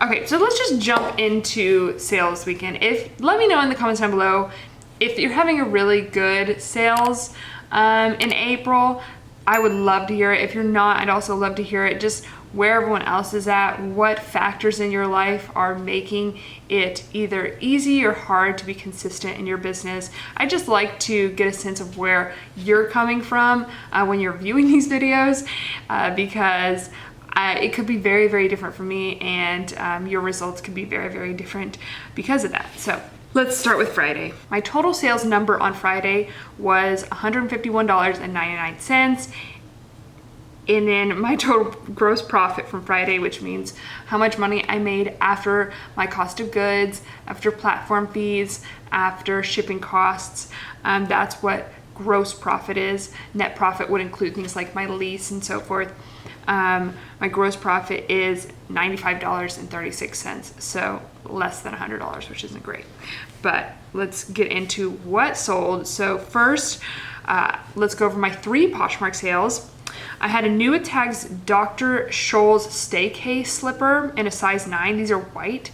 Okay, so let's just jump into sales weekend. Let me know in the comments down below if you're having a really good sales in April. I would love to hear it. If you're not, I'd also love to hear it. Just where everyone else is at, what factors in your life are making it either easy or hard to be consistent in your business. I just like to get a sense of where you're coming from when you're viewing these videos because it could be very, very different for me, and your results could be very, very different because of that. So let's start with Friday. My total sales number on Friday was $151.99. And then my total gross profit from Friday, which means how much money I made after my cost of goods, after platform fees, after shipping costs. That's what gross profit is. Net profit would include things like my lease and so forth. My gross profit is $95.36, so less than $100, which isn't great. But let's get into what sold. So first, let's go over my 3 Poshmark sales. I had a new Tags Dr. Scholl's Stay Case slipper in a size 9. These are white.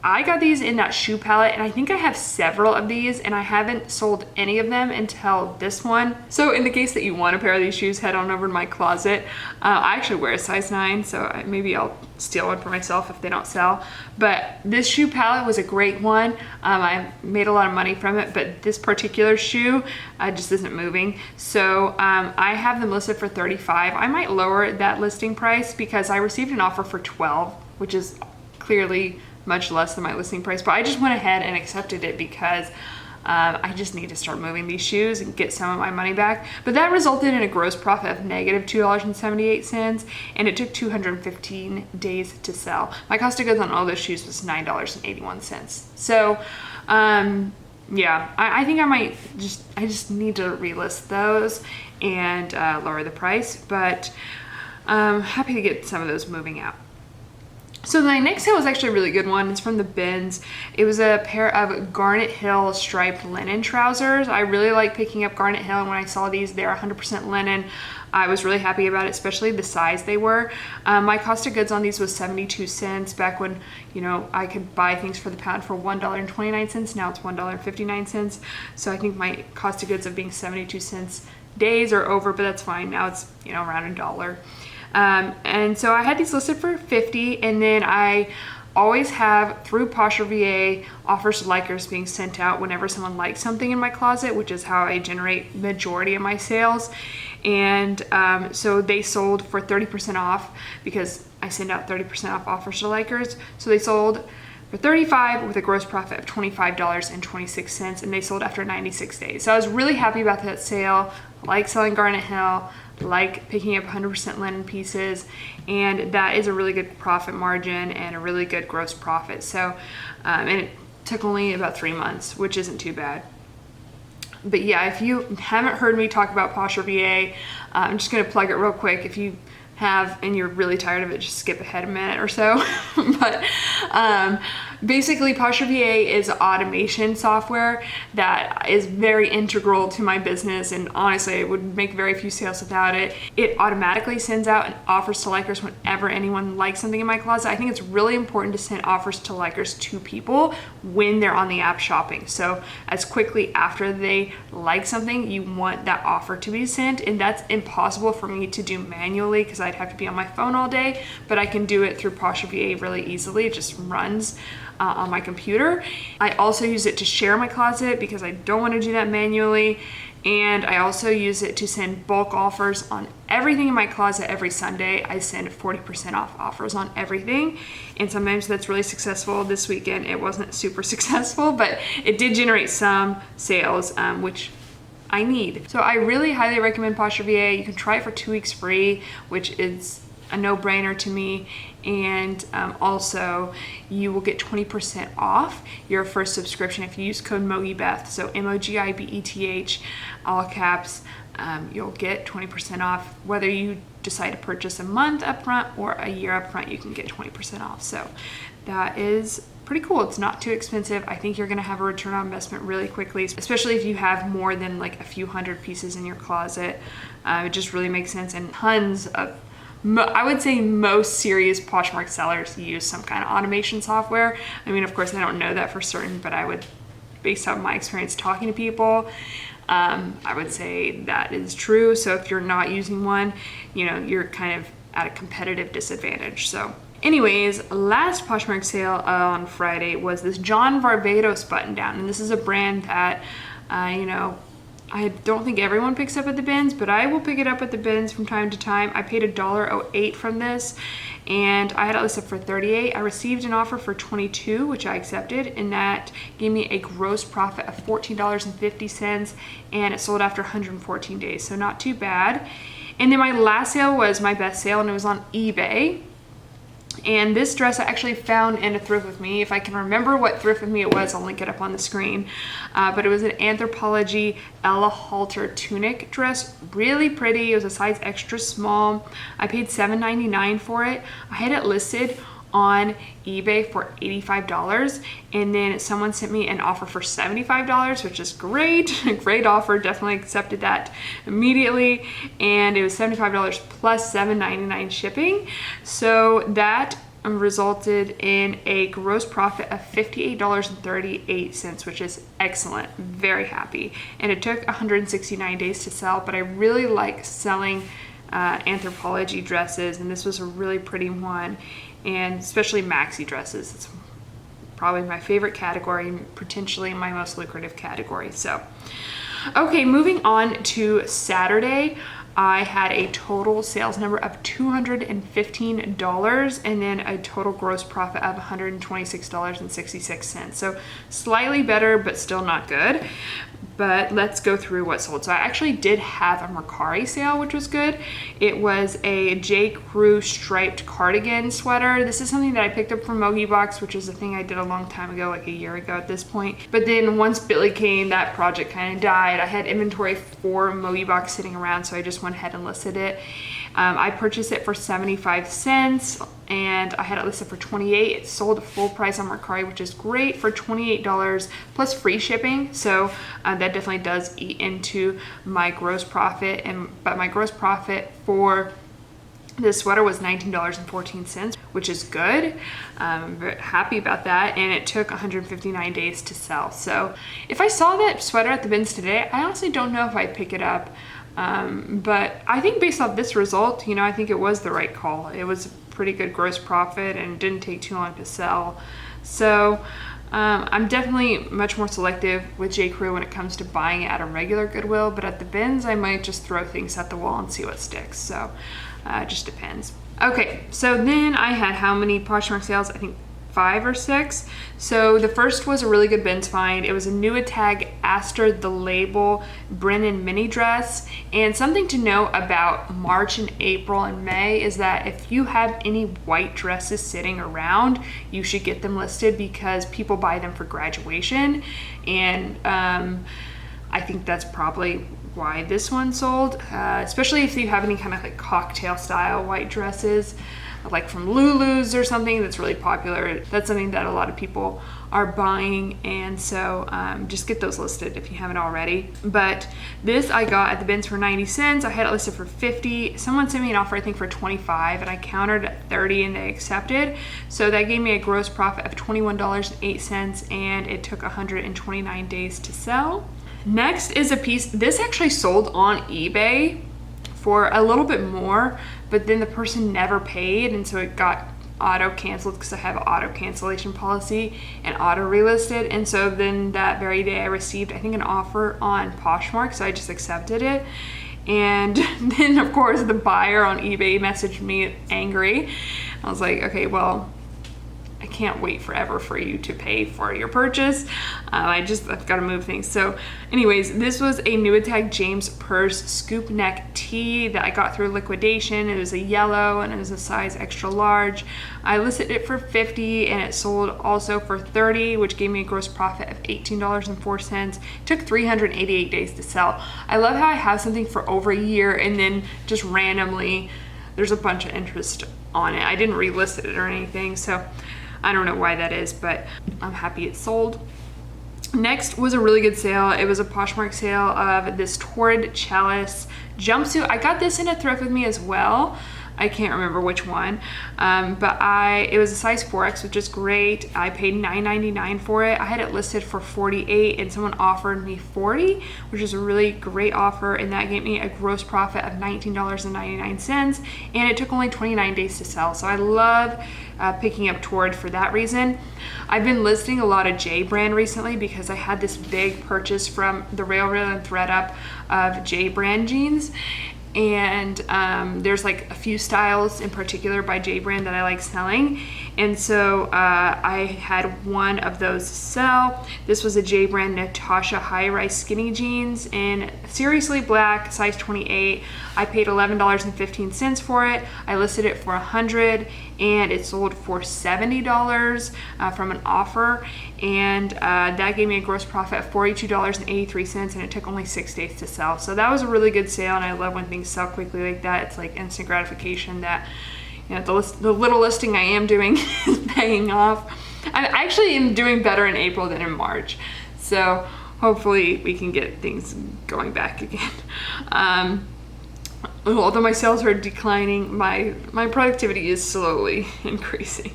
I got these in that shoe palette, and I think I have several of these, and I haven't sold any of them until this one. So in the case that you want a pair of these shoes, head on over to my closet. I actually wear a size 9, so maybe I'll steal one for myself if they don't sell. But this shoe palette was a great one. I made a lot of money from it, but this particular shoe just isn't moving. So I have them listed for $35. I might lower that listing price because I received an offer for $12, which is clearly much less than my listing price, but I just went ahead and accepted it because I just need to start moving these shoes and get some of my money back. But that resulted in a gross profit of negative $2.78, and it took 215 days to sell. My cost of goods on all those shoes was $9.81. So yeah, I think I just need to relist those and lower the price, but I'm happy to get some of those moving out. So my next sale was actually a really good one. It's from the bins. It was a pair of Garnet Hill striped linen trousers. I really like picking up Garnet Hill, and when I saw these, they're 100% linen. I was really happy about it, especially the size they were. My cost of goods on these was 72 cents back when, you know, I could buy things for the pound for $1.29. Now it's $1.59. So I think my cost of goods of being 72 cents days are over, but that's fine. Now it's, you know, around $1. And so I had these listed for $50, and then I always have, through Poshmark VA, offers to likers being sent out whenever someone likes something in my closet, which is how I generate majority of my sales. And so they sold for 30% off because I send out 30% off offers to likers. So they sold for $35 with a gross profit of $25.26, and they sold after 96 days. So I was really happy about that sale. I like selling Garnet Hill, like picking up 100% linen pieces, and that is a really good profit margin and a really good gross profit. So and it took only about 3 months, which isn't too bad. But yeah, if you haven't heard me talk about Poshmark VA, I'm just going to plug it real quick. If you have and you're really tired of it, just skip ahead a minute or so. But basically Poshmark VA is automation software that is very integral to my business, and honestly I would make very few sales without it. It automatically sends out offers to likers whenever anyone likes something in my closet. I think it's really important to send offers to likers to people when they're on the app shopping. So as quickly after they like something, you want that offer to be sent, and that's impossible for me to do manually because I'd have to be on my phone all day, but I can do it through Poshmark VA really easily. It just runs on my computer. I also use it to share my closet because I don't want to do that manually, and I also use it to send bulk offers on everything in my closet. Every Sunday I send 40% off offers on everything, and sometimes that's really successful. This weekend it wasn't super successful, but it did generate some sales, which I need. So I really highly recommend Poshmark VA. You can try it for 2 weeks free, which is a no-brainer to me. And also you will get 20% off your first subscription if you use code MOGIBETH. So MOGIBETH, all caps. You'll get 20% off. Whether you decide to purchase a month upfront or a year upfront, you can get 20% off. So that is pretty cool. It's not too expensive. I think you're gonna have a return on investment really quickly, especially if you have more than like a few hundred pieces in your closet. It just really makes sense, and tons of I would say most serious Poshmark sellers use some kind of automation software. I mean, of course, I don't know that for certain, but I would, based on my experience talking to people, I would say that is true. So if you're not using one, you know, you're kind of at a competitive disadvantage. So anyways, last Poshmark sale on Friday was this John Varvatos button down. And this is a brand that, you know, I don't think everyone picks up at the bins, but I will pick it up at the bins from time to time. I paid $1.08 from this, and I had it listed for $38. I received an offer for $22, which I accepted, and that gave me a gross profit of $14.50, and it sold after 114 days, so not too bad. And then my last sale was my best sale, and it was on eBay. And this dress I actually found in a Thrift With Me. If I can remember what Thrift With Me it was, I'll link it up on the screen. But it was an Anthropologie Ella Halter tunic dress. Really pretty. It was a size extra small. I paid $7.99 for it. I had it listed on eBay for $85, and then someone sent me an offer for $75, which is great. Great offer. Definitely accepted that immediately, and it was $75 plus $7.99 shipping. So that resulted in a gross profit of $58.38, which is excellent. Very happy. And it took 169 days to sell, but I really like selling Anthropologie dresses, and this was a really pretty one, and especially maxi dresses. It's probably my favorite category and potentially my most lucrative category. So, okay, moving on to Saturday. I had a total sales number of $215 and then a total gross profit of $126.66. So slightly better, but still not good. But let's go through what sold. So I actually did have a Mercari sale, which was good. It was a J. Crew striped cardigan sweater. This is something that I picked up from Mogi Box, which is a thing I did a long time ago, like a year ago at this point. But then once Billy came, that project kind of died. I had inventory for Mogi Box sitting around, so I just went ahead and listed it. I purchased it for 75 cents and I had it listed for $28. It sold at full price on Mercari, which is great, for $28 plus free shipping. So that definitely does eat into my gross profit. But my gross profit for this sweater was $19.14, which is good. I'm very happy about that. And it took 159 days to sell. So if I saw that sweater at the bins today, I honestly don't know if I'd pick it up. But I think based off this result, you know, I think it was the right call. It was a pretty good gross profit and didn't take too long to sell. So I'm definitely much more selective with J. Crew when it comes to buying it at a regular Goodwill, but at the bins, I might just throw things at the wall and see what sticks. So it just depends. Okay, so then I had how many Poshmark sales? I think 5 or 6. So the first was a really good bins find. It was a new tag Aster the Label Brennan mini dress. And something to know about March and April and May is that if you have any white dresses sitting around, you should get them listed because people buy them for graduation. And I think that's probably why this one sold, especially if you have any kind of like cocktail style white dresses, like from Lulu's or something that's really popular. That's something that a lot of people are buying, and so just get those listed if you haven't already. But this I got at the bins for 90 cents. I had it listed for 50. Someone sent me an offer I think for 25, and I countered at 30 and they accepted. So that gave me a gross profit of $21.08, and it took 129 days to sell. Next is a piece, this actually sold on eBay for a little bit more, but then the person never paid, and so it got auto canceled because I have an auto cancellation policy and auto relisted. And so then that very day I received, I think, an offer on Poshmark, so I just accepted it. And then of course the buyer on eBay messaged me angry. I was like, okay, well, I can't wait forever for you to pay for your purchase. I've got to move things. So anyways, this was a new tag James Purse scoop neck tee that I got through liquidation. It was a yellow and it was a size extra large. I listed it for 50 and it sold also for 30, which gave me a gross profit of $18.04. It took 388 days to sell. I love how I have something for over a year and then just randomly there's a bunch of interest on it. I didn't relist it or anything, so I don't know why that is, but I'm happy it sold. Next was a really good sale. It was a Poshmark sale of this Torrid Chalice jumpsuit. I got this in a Thrift With Me as well. I can't remember which one, but it was a size 4X, which is great. I paid $9.99 for it. I had it listed for $48 and someone offered me $40, which is a really great offer, and that gave me a gross profit of $19.99, and it took only 29 days to sell. So I love picking up Torrid for that reason. I've been listing a lot of J brand recently because I had this big purchase from the Railroad and ThredUp of J brand jeans, and there's like a few styles in particular by J brand that I like selling, and so I had one of those sell. This was a J brand Natasha high-rise skinny jeans in Seriously Black, size 28. I paid $11.15 for it. I listed it for $100 and it sold for $70 from an offer, and that gave me a gross profit of $42.83, and it took only 6 days to sell. So that was a really good sale, and I love when things sell quickly like that. It's like instant gratification that, you know, the little listing I am doing is paying off. I actually am doing better in April than in March, so hopefully we can get things going back again. Although my sales are declining, my productivity is slowly increasing.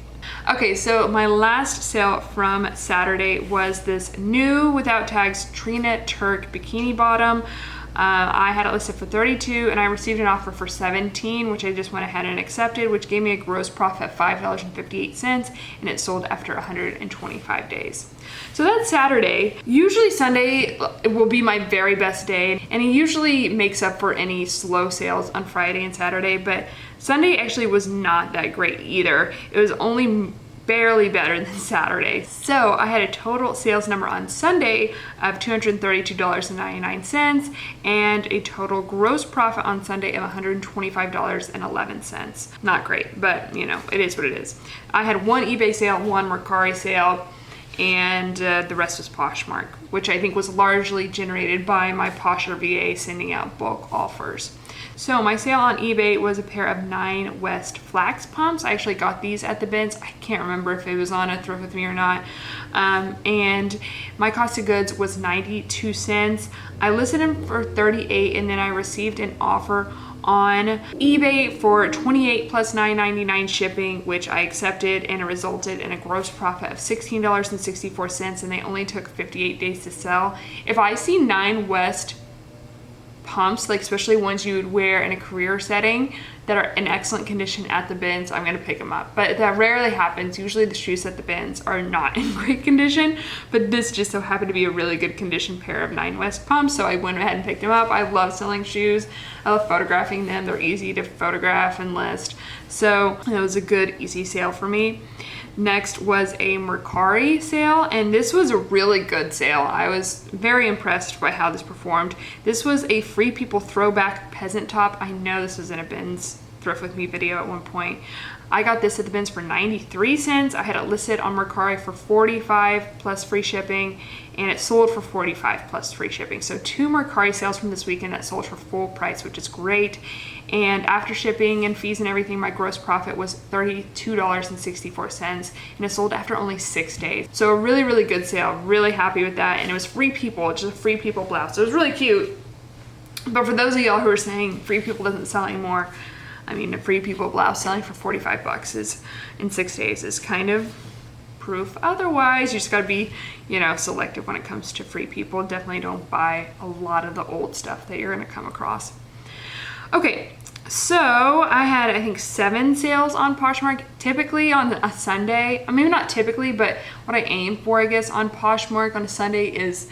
Okay, so my last sale from Saturday was this new without tags Trina Turk bikini bottom. I had it listed for $32 and I received an offer for $17, which I just went ahead and accepted, which gave me a gross profit of $5.58, and it sold after 125 days. So that's Saturday. Usually Sunday will be my very best day, and it usually makes up for any slow sales on Friday and Saturday, but Sunday actually was not that great either. It was only barely better than Saturday. So I had a total sales number on Sunday of $232.99 and a total gross profit on Sunday of $125.11. Not great, but you know, it is what it is. I had one eBay sale, one Mercari sale, and the rest was Poshmark, which I think was largely generated by my Posher VA sending out bulk offers. So my sale on eBay was a pair of 9 West flax pumps. I actually got these at the bins. I can't remember if it was on a Thrift With Me or not. And my cost of goods was 92 cents. I listed them for 38, and then I received an offer on eBay for 28 plus $9.99 shipping, which I accepted, and it resulted in a gross profit of $16.64, and they only took 58 days to sell. If I see 9 West pumps, like especially ones you would wear in a career setting that are in excellent condition at the bins, I'm gonna pick them up. But that rarely happens. Usually the shoes at the bins are not in great condition, but this just so happened to be a really good condition pair of 9 West pumps, so I went ahead and picked them up. I love selling shoes. I love photographing them. They're easy to photograph and list. So it was a good, easy sale for me. Next was a Mercari sale, and this was a really good sale. I was very impressed by how this performed. This was a Free People throwback peasant top. I know this was in a Bins Thrift With Me video at one point. I got this at the bins for 93 cents. I had it listed on Mercari for 45 plus free shipping, and it sold for 45 plus free shipping. So 2 Mercari sales from this weekend that sold for full price, which is great. And after shipping and fees and everything, my gross profit was $32.64, and it sold after only 6 days. So a really, really good sale. Really happy with that. And it was Free People, just a Free People blouse. So it was really cute. But for those of y'all who are saying Free People doesn't sell anymore, I mean, a Free People blouse selling for 45 bucks is in 6 days is kind of proof otherwise. You just got to be, you know, selective when it comes to Free People. Definitely don't buy a lot of the old stuff that you're going to come across. Okay, so I had, I think, 7 sales on Poshmark. Typically on a Sunday, I mean, not typically, but what I aim for, I guess, on Poshmark on a Sunday is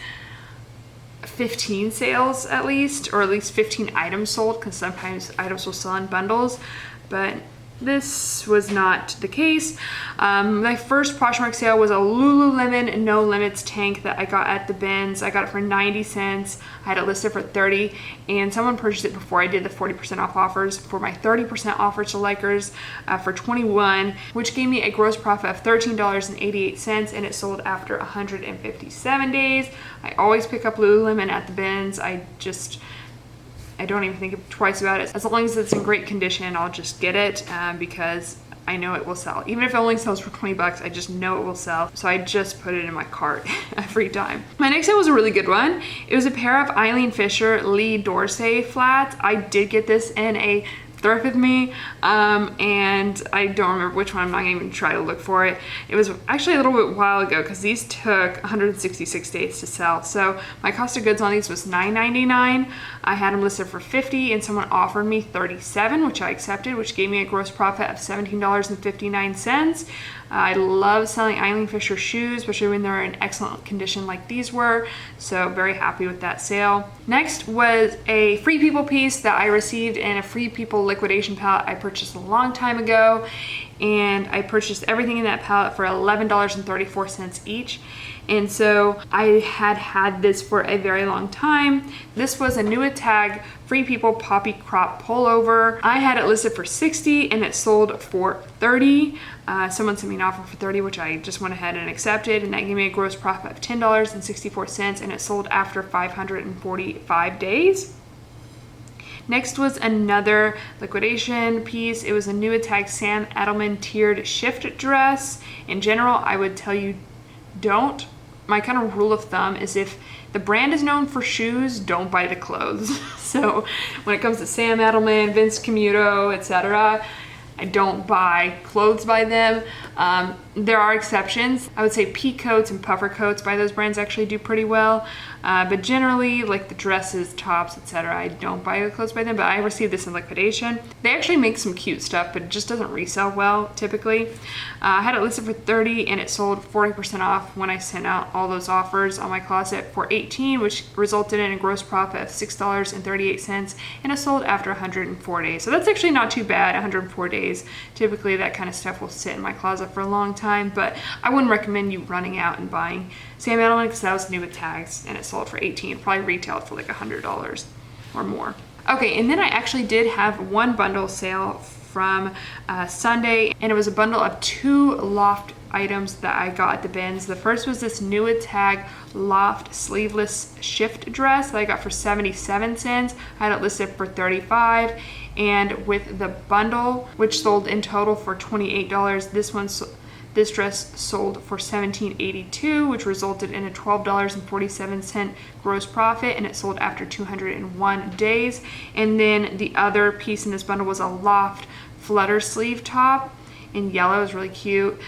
15 sales at least, or at least 15 items sold, because sometimes items will sell in bundles, but this was not the case. My first Poshmark sale was a Lululemon No Limits tank that I got at the bins. I got it for 90 cents. I had it listed for 30, and someone purchased it before I did the 40% off offers for my 30% offer to Likers for 21, which gave me a gross profit of $13.88, and it sold after 157 days. I always pick up Lululemon at the bins. I don't even think twice about it. As long as it's in great condition, I'll just get it because I know it will sell. Even if it only sells for 20 bucks, I just know it will sell. So I just put it in my cart every time. My next sale was a really good one. It was a pair of Eileen Fisher Lee Dorsey flats. I did get this in a thrift with me, and I don't remember which one. I'm not gonna even try to look for it. It was actually a little bit while ago because these took 166 days to sell. So my cost of goods on these was $9.99. I had them listed for $50 and someone offered me $37, which I accepted, which gave me a gross profit of $17.59. I love selling Eileen Fisher shoes, especially when they're in excellent condition like these were. So very happy with that sale. Next was a Free People piece that I received in a Free People liquidation pallet I purchased a long time ago. And I purchased everything in that pallet for $11.34 each. And so I had this for a very long time. This was a new tag Free People Poppy Crop pullover. I had it listed for $60 and it sold for $30. Someone sent me an offer for $30, which I just went ahead and accepted, and that gave me a gross profit of $10.64, and it sold after 545 days. Next was another liquidation piece. It was a new tag Sam Edelman tiered shift dress. In general, I would tell you don't. My kind of rule of thumb is if the brand is known for shoes, don't buy the clothes. So when it comes to Sam Edelman, Vince Camuto, etc., I don't buy clothes by them. There are exceptions. I would say pea coats and puffer coats by those brands actually do pretty well. But generally, like the dresses, tops, etc., I don't buy the clothes by them, but I received this in liquidation. They actually make some cute stuff, but it just doesn't resell well typically. I had it listed for $30 and it sold 40% off when I sent out all those offers on my closet for $18, which resulted in a gross profit of $6.38, and it sold after 104 days. So that's actually not too bad, 104 days. Typically that kind of stuff will sit in my closet for a long time, but I wouldn't recommend you running out and buying Sam Edelman because that was new with tags and it sold for $18. Probably retailed for like $100 or more. Okay, and then I actually did have one bundle sale from Sunday, and it was a bundle of 2 loft items that I got at the bins. The first was this new tag loft sleeveless shift dress that I got for 77 cents. I had it listed for 35, and with the bundle, which sold in total for $28, this dress sold for $17.82, which resulted in a $12.47 gross profit, and it sold after 201 days. And then the other piece in this bundle was a loft flutter sleeve top in yellow. It was really cute,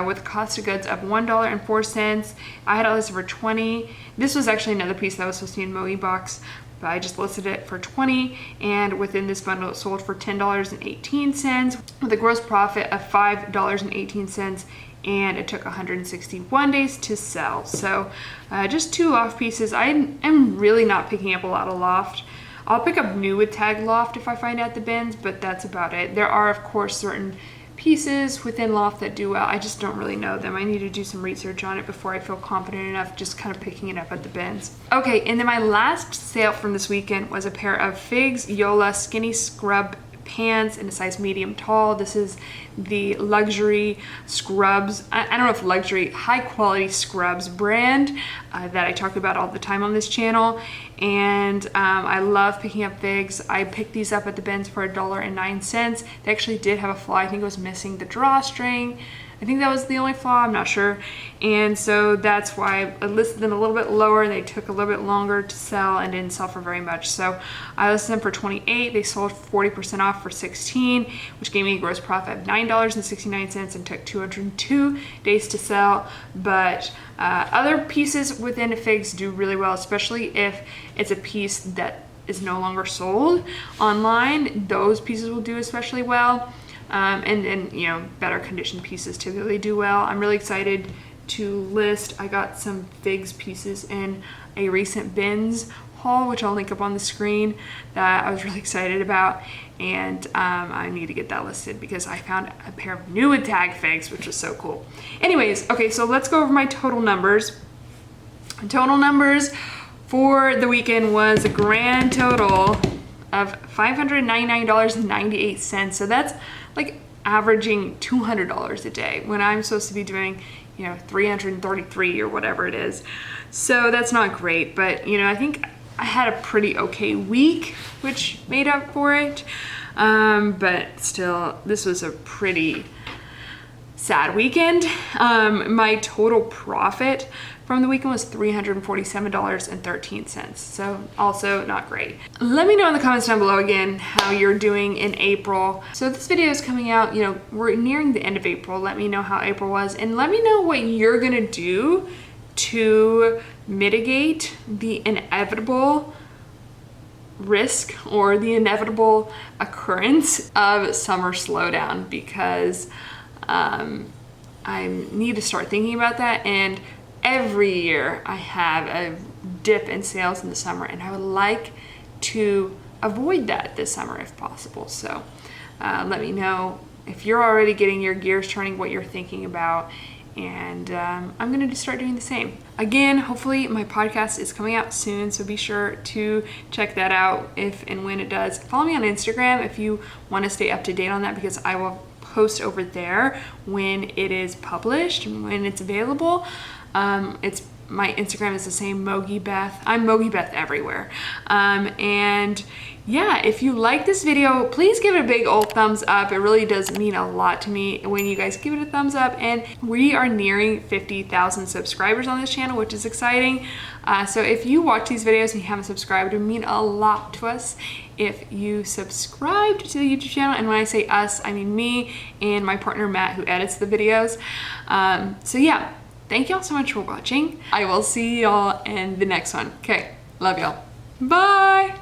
with a cost of goods of $1.04. I had it listed for $20. This was actually another piece that was supposed to be in Mogi box, but I just listed it for $20, and within this bundle it sold for $10.18 with a gross profit of $5.18, and it took 161 days to sell. So just 2 loft pieces. I am really not picking up a lot of loft. I'll pick up new with tag loft if I find it at the bins, but that's about it. There are of course certain pieces within loft that do well. I just don't really know them. I need to do some research on it before I feel confident enough just kind of picking it up at the bins. Okay, and then my last sale from this weekend was a pair of Figs Yola skinny scrub pants in a size medium tall. This is the luxury scrubs, I don't know if luxury, high quality scrubs brand that I talk about all the time on this channel. And I love picking up Figs. I picked these up at the bins for $1.09. They actually did have a flaw. I think it was missing the drawstring. I think that was the only flaw, I'm not sure. And so that's why I listed them a little bit lower. They took a little bit longer to sell and didn't sell for very much. So I listed them for $28. They sold 40% off for $16, which gave me a gross profit of $9.69 and took 202 days to sell. But other pieces within Figs do really well, especially if it's a piece that is no longer sold online. Those pieces will do especially well. And then, you know, better conditioned pieces typically do well. I'm really excited to list. I got some Figs pieces in a recent bins haul, which I'll link up on the screen, that I was really excited about. And I need to get that listed because I found a pair of new with tag Figs, which was so cool. Anyways, okay, so let's go over my total numbers. Total numbers for the weekend was a grand total of $599.98. So that's like averaging $200 a day when I'm supposed to be doing, you know, 333 or whatever it is. So that's not great, but you know, I think I had a pretty okay week, which made up for it. But still, this was a pretty sad weekend. My total profit from the weekend was $347.13. So also not great. Let me know in the comments down below again how you're doing in April. So this video is coming out, you know, we're nearing the end of April. Let me know how April was and let me know what you're gonna do to mitigate the inevitable risk or the inevitable occurrence of summer slowdown, because I need to start thinking about that. And every year I have a dip in sales in the summer and I would like to avoid that this summer if possible. So let me know if you're already getting your gears turning, what you're thinking about, and I'm gonna start doing the same. Again, hopefully my podcast is coming out soon, so be sure to check that out if and when it does. Follow me on Instagram if you want to stay up to date on that, because I will post over there when it is published and when it's available. My Instagram is the same, MOGIBETH. I'm MOGIBETH everywhere. And yeah, if you like this video, please give it a big old thumbs up. It really does mean a lot to me when you guys give it a thumbs up. And we are nearing 50,000 subscribers on this channel, which is exciting. So if you watch these videos and you haven't subscribed, it would mean a lot to us if you subscribed to the YouTube channel. And when I say us, I mean me and my partner Matt, who edits the videos. So yeah, thank y'all so much for watching. I will see y'all in the next one. Okay, love y'all. Bye.